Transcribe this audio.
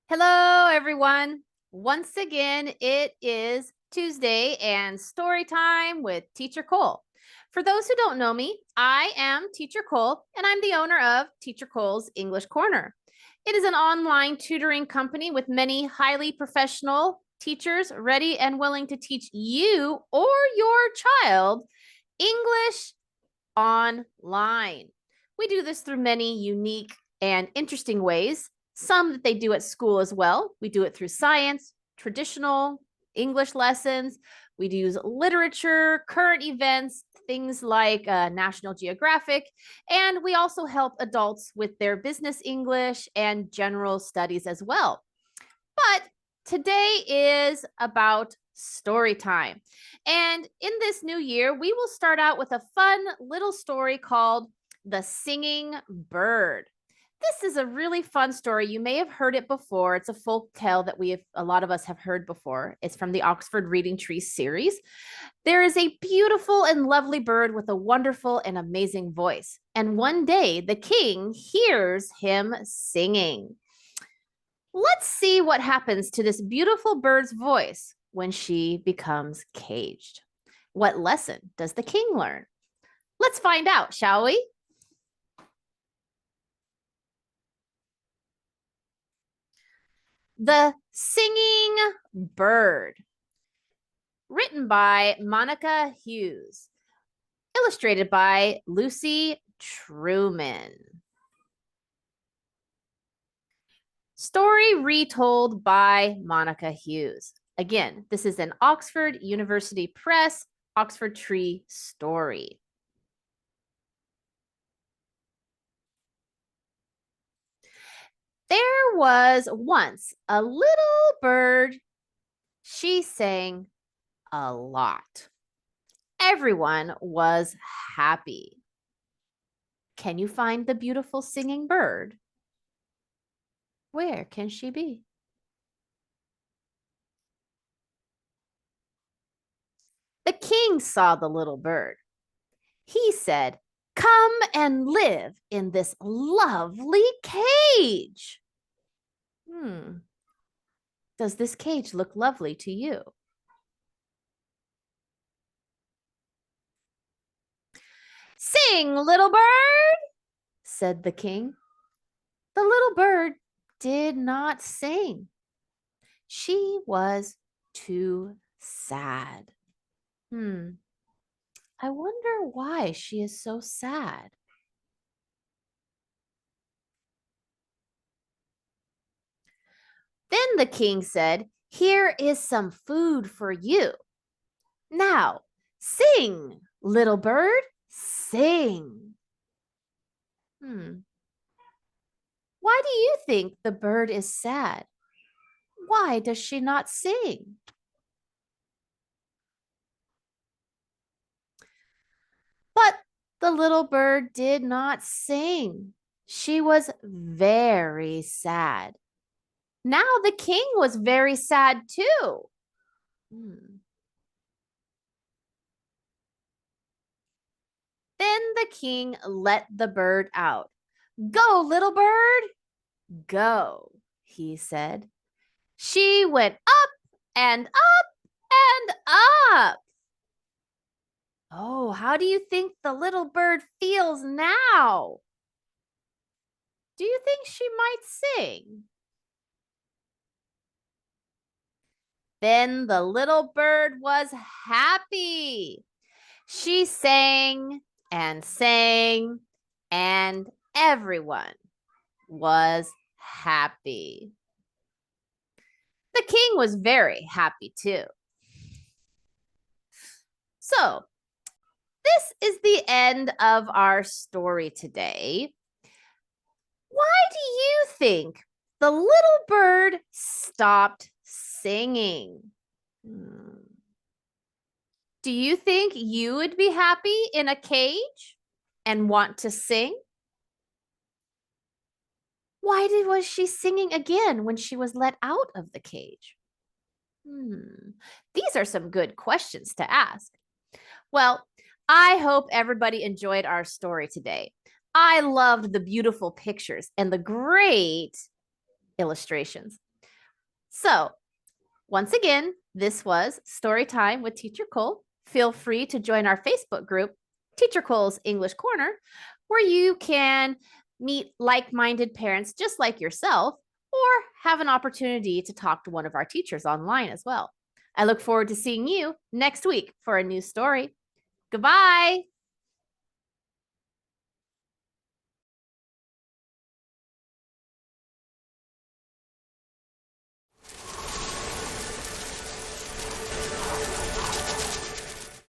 Hello, everyone. Once again, it is Tuesday and story time with Teacher Cole. For those who don't know me, I am Teacher Cole, and I'm the owner of Teacher Cole's English Corner. It is an online tutoring company with many highly professional teachers ready and willing to teach you or your child English online. We do this through many unique and interesting ways, some that they do at school as well. We do it through science, traditional English lessons. We use literature, current events, things like National Geographic, and we also help adults with their business English and general studies as well. But today is about story time. And in this new year, we will start out with a fun little story called The Singing Bird. This is a really fun story. You may have heard it before. It's a folk tale that a lot of us have heard before. It's from the Oxford Reading Tree series. There is a beautiful and lovely bird with a wonderful and amazing voice. And one day the king hears him singing. Let's see what happens to this beautiful bird's voice when she becomes caged. What lesson does the king learn? Let's find out, shall we? The Singing Bird, written by Monica Hughes, illustrated by Lucy Truman. Story retold by Monica Hughes. Again, this is an Oxford University Press, Oxford Tree story. There was once a little bird. She sang a lot. Everyone was happy. Can you find the beautiful singing bird? Where can she be? The king saw the little bird. He said, "Come and live in this lovely cage." Does this cage look lovely to you? "Sing, little bird," said the king. The little bird did not sing. She was too sad. I wonder why she is so sad. Then the king said, "Here is some food for you. Now, sing, little bird, sing." Why do you think the bird is sad? Why does she not sing? But the little bird did not sing. She was very sad. Now the king was very sad too. Then the king let the bird out. "Go, little bird, go," he said. She went up and up and up. Oh, how do you think the little bird feels now? Do you think she might sing? Then the little bird was happy. She sang and sang, and everyone was happy. The king was very happy too. So, this is the end of our story today. Why do you think the little bird stopped singing? Do you think you would be happy in a cage and want to sing? Why was she singing again when she was let out of the cage? These are some good questions to ask. Well, I hope everybody enjoyed our story today. I loved the beautiful pictures and the great illustrations. So, once again, this was Story Time with Teacher Cole. Feel free to join our Facebook group, Teacher Cole's English Corner, where you can meet like-minded parents just like yourself, or have an opportunity to talk to one of our teachers online as well. I look forward to seeing you next week for a new story. Goodbye.